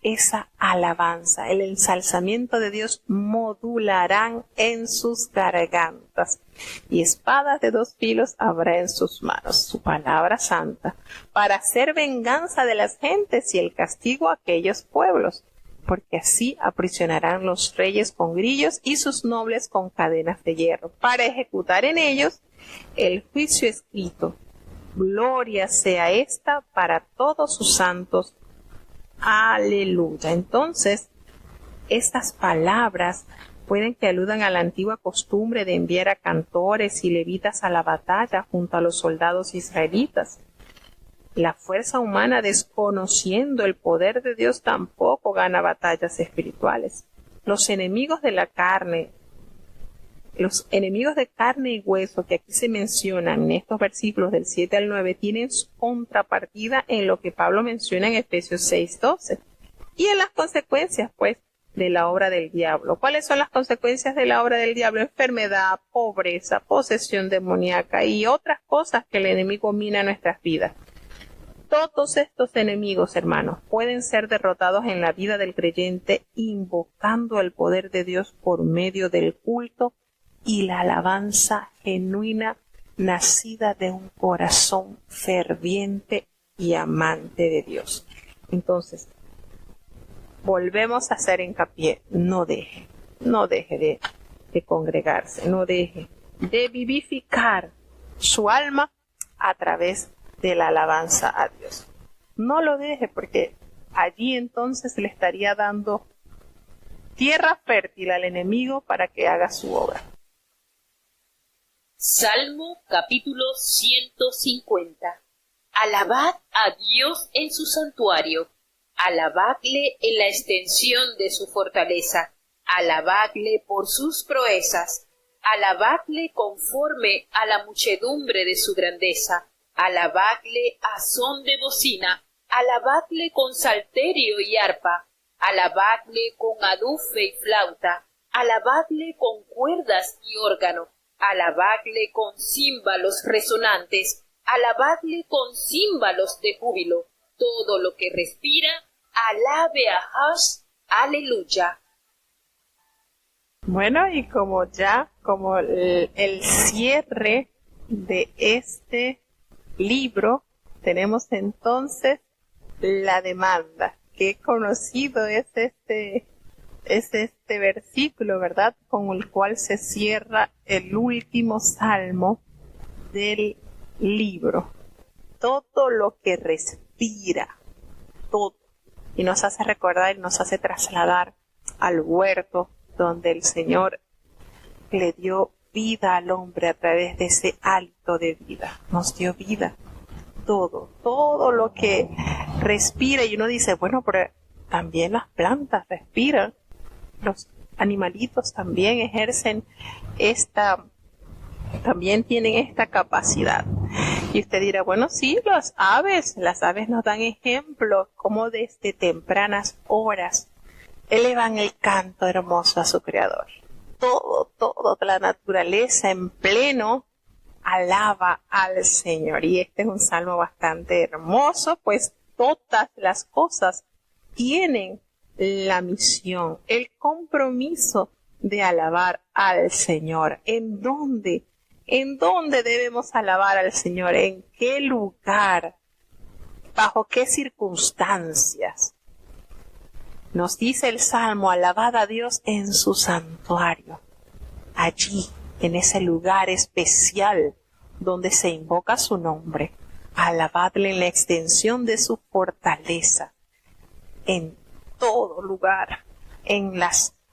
esa alabanza. El ensalzamiento de Dios modularán en sus gargantas. Y espadas de 2 filos habrá en sus manos, su palabra santa, para hacer venganza de las gentes y el castigo a aquellos pueblos. Porque así aprisionarán los reyes con grillos y sus nobles con cadenas de hierro, para ejecutar en ellos el juicio escrito. Gloria sea esta para todos sus santos. Aleluya. Entonces, estas palabras pueden que aludan a la antigua costumbre de enviar a cantores y levitas a la batalla junto a los soldados israelitas. La fuerza humana, desconociendo el poder de Dios, tampoco gana batallas espirituales. Los enemigos de carne y hueso que aquí se mencionan en estos versículos del 7 al 9 tienen su contrapartida en lo que Pablo menciona en Efesios 6:12 y en las consecuencias, pues, de la obra del diablo. ¿Cuáles son las consecuencias de la obra del diablo? Enfermedad, pobreza, posesión demoníaca y otras cosas que el enemigo mina nuestras vidas. Todos estos enemigos, hermanos, pueden ser derrotados en la vida del creyente invocando el poder de Dios por medio del culto y la alabanza genuina nacida de un corazón ferviente y amante de Dios. Entonces, volvemos a hacer hincapié, no deje de congregarse, no deje de vivificar su alma a través de la alabanza a Dios. No lo deje, porque allí entonces le estaría dando tierra fértil al enemigo para que haga su obra. Salmo capítulo 150. Alabad a Dios en su santuario, alabadle en la extensión de su fortaleza, alabadle por sus proezas, alabadle conforme a la muchedumbre de su grandeza, alabadle a son de bocina, alabadle con salterio y arpa, alabadle con adufe y flauta, alabadle con cuerdas y órgano, alabadle con címbalos resonantes, alabadle con címbalos de júbilo. Todo lo que respira, alabe a Hash, aleluya. Bueno, y como el cierre de este libro, tenemos entonces la demanda. Qué conocido es este versículo, ¿verdad? Con el cual se cierra el último salmo del libro. Todo lo que respira, todo. Y nos hace recordar y nos hace trasladar al huerto donde el Señor le dio vida al hombre a través de ese hálito de vida. Nos dio vida. Todo lo que respira. Y uno dice, bueno, pero también las plantas respiran. Los animalitos también también tienen esta capacidad. Y usted dirá, bueno, sí, las aves nos dan ejemplo como desde tempranas horas elevan el canto hermoso a su creador. Todo la naturaleza en pleno alaba al Señor. Y este es un salmo bastante hermoso, pues todas las cosas tienen la misión, el compromiso de alabar al Señor. ¿En dónde debemos alabar al Señor? ¿En qué lugar? ¿Bajo qué circunstancias? Nos dice el Salmo, alabad a Dios en su santuario. Allí, en ese lugar especial donde se invoca su nombre. Alabadle en la extensión de su fortaleza, en todo lugar,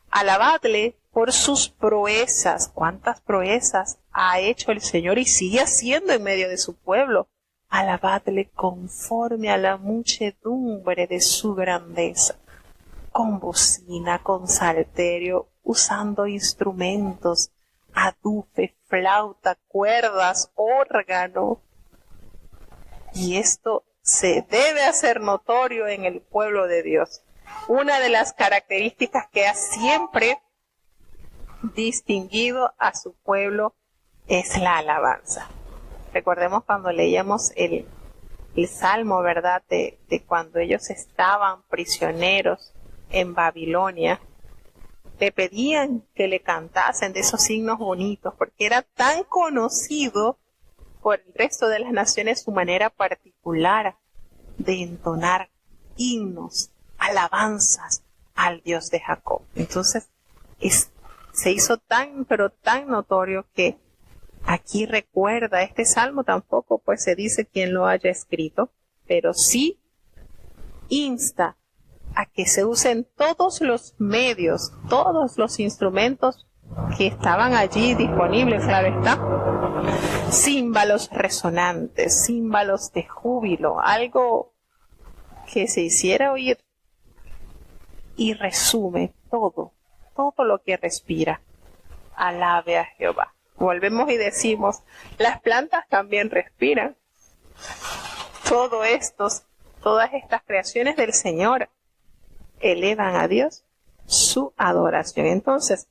alabadle por sus proezas. ¿Cuántas proezas ha hecho el Señor y sigue haciendo en medio de su pueblo? Alabadle conforme a la muchedumbre de su grandeza, con bocina, con salterio, usando instrumentos, adufe, flauta, cuerdas, órgano. Y esto se debe hacer notorio en el pueblo de Dios. Una de las características que ha siempre distinguido a su pueblo es la alabanza. Recordemos cuando leíamos el salmo, ¿verdad? De cuando ellos estaban prisioneros en Babilonia, le pedían que le cantasen de esos signos bonitos, porque era tan conocido por el resto de las naciones su manera particular de entonar himnos, alabanzas al Dios de Jacob. Entonces, se hizo tan, pero tan notorio que aquí recuerda este salmo, tampoco pues se dice quién lo haya escrito, pero sí insta a que se usen todos los medios, todos los instrumentos que estaban allí disponibles, claro está. Címbalos resonantes, címbalos de júbilo, algo que se hiciera oír y resume todo lo que respira. Alabe a Jehová. Volvemos y decimos, las plantas también respiran. Todas estas creaciones del Señor elevan a Dios su adoración. Entonces,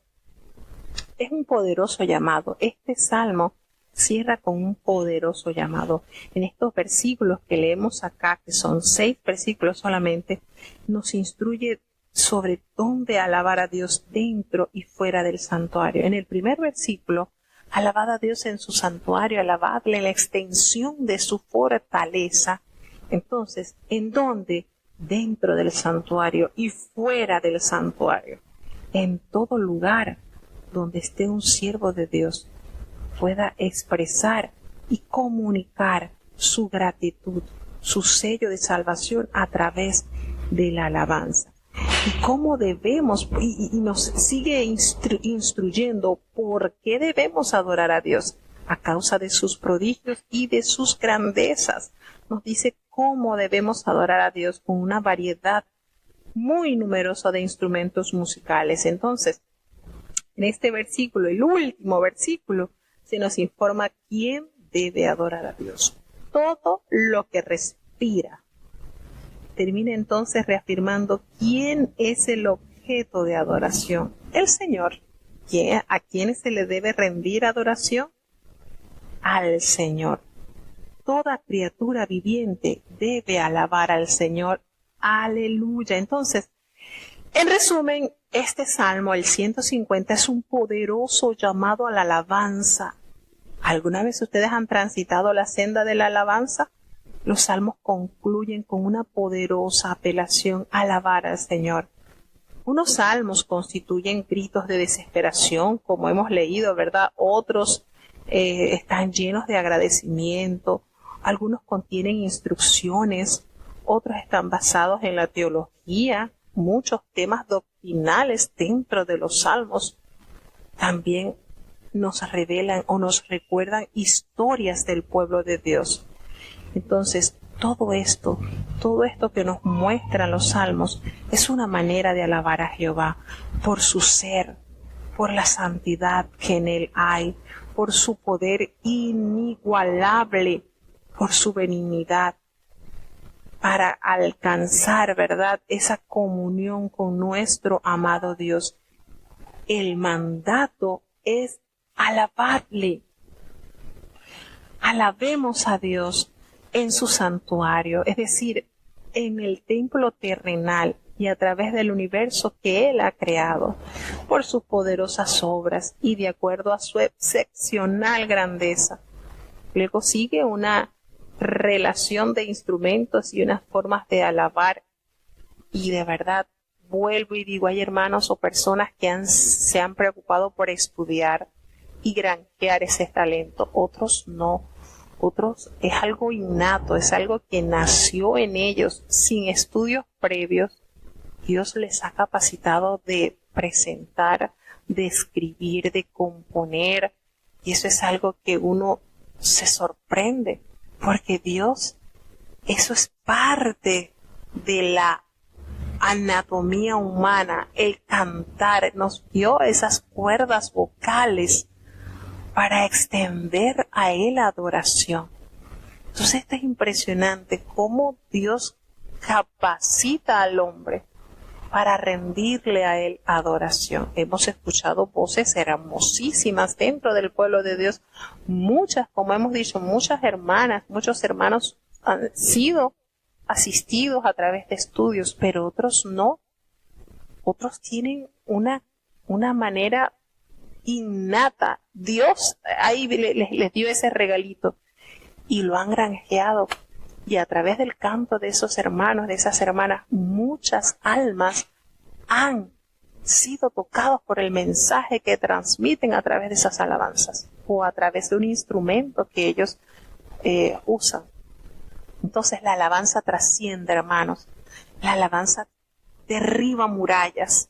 es un poderoso llamado. Este salmo cierra con un poderoso llamado. En estos versículos que leemos acá, que son 6 versículos solamente, nos instruye sobre dónde alabar a Dios dentro y fuera del santuario. En el primer versículo, alabad a Dios en su santuario, alabadle en la extensión de su fortaleza. Entonces, ¿en dónde? Dentro del santuario y fuera del santuario. En todo lugar donde esté un siervo de Dios pueda expresar y comunicar su gratitud, su sello de salvación a través de la alabanza. Y cómo debemos, y nos sigue instruyendo por qué debemos adorar a Dios, a causa de sus prodigios y de sus grandezas. Nos dice cómo debemos adorar a Dios con una variedad muy numerosa de instrumentos musicales. Entonces, en este versículo, el último versículo, se nos informa quién debe adorar a Dios. Todo lo que respira. Termina entonces reafirmando quién es el objeto de adoración. El Señor. ¿A quién se le debe rendir adoración? Al Señor. Toda criatura viviente debe alabar al Señor. Aleluya. Entonces, en resumen, este salmo, el 150, es un poderoso llamado a la alabanza. ¿Alguna vez ustedes han transitado la senda de la alabanza? Los salmos concluyen con una poderosa apelación a alabar al Señor. Unos salmos constituyen gritos de desesperación, como hemos leído, ¿verdad? Otros están llenos de agradecimiento. Algunos contienen instrucciones. Otros están basados en la teología. Muchos temas doctrinales dentro de los salmos también nos revelan o nos recuerdan historias del pueblo de Dios. Entonces, todo esto que nos muestran los salmos es una manera de alabar a Jehová por su ser, por la santidad que en él hay, por su poder inigualable, por su benignidad, para alcanzar, ¿verdad?, esa comunión con nuestro amado Dios. El mandato es alabarle. Alabemos a Dios en su santuario, es decir, en el templo terrenal y a través del universo que Él ha creado, por sus poderosas obras y de acuerdo a su excepcional grandeza. Luego sigue una relación de instrumentos y unas formas de alabar, y de verdad vuelvo y digo, hay hermanos o personas que se han preocupado por estudiar y granjear ese talento. Otros no. Otros es algo innato, es algo que nació en ellos sin estudios previos. Dios les ha capacitado de presentar, de escribir, de componer. Y eso es algo que uno se sorprende, porque Dios, eso es parte de la anatomía humana, el cantar. Nos dio esas cuerdas vocales para extender a Él adoración. Entonces esto es impresionante, cómo Dios capacita al hombre para rendirle a Él adoración. Hemos escuchado voces hermosísimas dentro del pueblo de Dios. Muchas, como hemos dicho, muchas hermanas, muchos hermanos han sido asistidos a través de estudios, pero otros no. Otros tienen una manera innata. Dios ahí les dio ese regalito y lo han granjeado. Y a través del canto de esos hermanos, de esas hermanas, muchas almas han sido tocados por el mensaje que transmiten a través de esas alabanzas o a través de un instrumento que ellos usan. Entonces la alabanza trasciende, hermanos. La alabanza derriba murallas.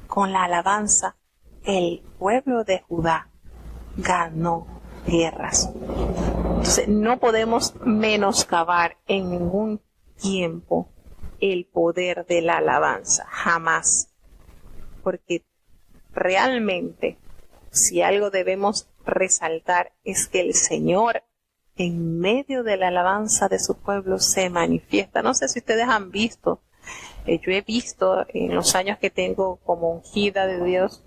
Con la alabanza, el pueblo de Judá ganó guerras. Entonces no podemos menoscabar en ningún tiempo el poder de la alabanza, jamás. Porque realmente, si algo debemos resaltar es que el Señor en medio de la alabanza de su pueblo se manifiesta. No sé si ustedes han visto, yo he visto en los años que tengo como ungida de Dios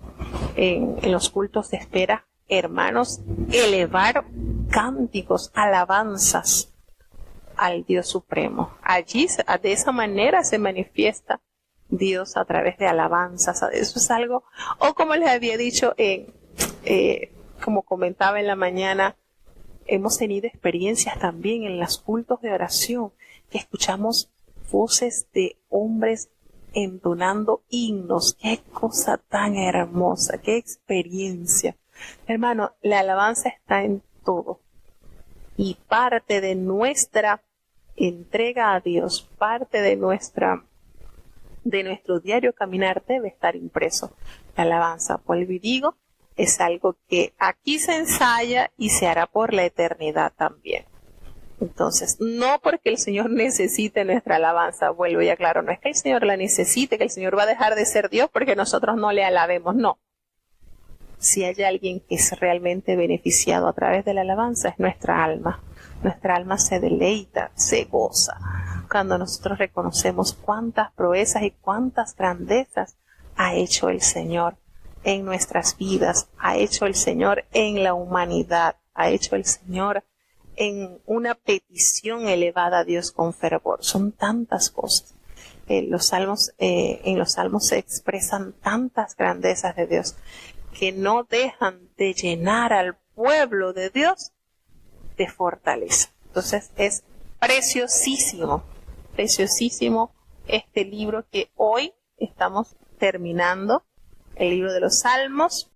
en los cultos de espera, hermanos, elevar cánticos, alabanzas al Dios Supremo. Allí, de esa manera se manifiesta Dios a través de alabanzas. Eso es algo, o como les había dicho, como comentaba en la mañana, hemos tenido experiencias también en los cultos de oración, que escuchamos voces de hombres entonando himnos. Qué cosa tan hermosa, qué experiencia. Hermano, la alabanza está en todo. Y parte de nuestra entrega a Dios, parte de nuestro diario caminar debe estar impreso. La alabanza, vuelvo y digo, es algo que aquí se ensaya y se hará por la eternidad también. Entonces, no porque el Señor necesite nuestra alabanza, vuelvo y aclaro, no es que el Señor la necesite, que el Señor va a dejar de ser Dios porque nosotros no le alabemos, no. Si hay alguien que es realmente beneficiado a través de la alabanza, es nuestra alma. Nuestra alma se deleita, se goza, cuando nosotros reconocemos cuántas proezas y cuántas grandezas ha hecho el Señor en nuestras vidas, ha hecho el Señor en la humanidad, ha hecho el Señor en una petición elevada a Dios con fervor. Son tantas cosas. En los salmos se expresan tantas grandezas de Dios que no dejan de llenar al pueblo de Dios de fortaleza. Entonces es preciosísimo, preciosísimo este libro que hoy estamos terminando, el libro de los Salmos.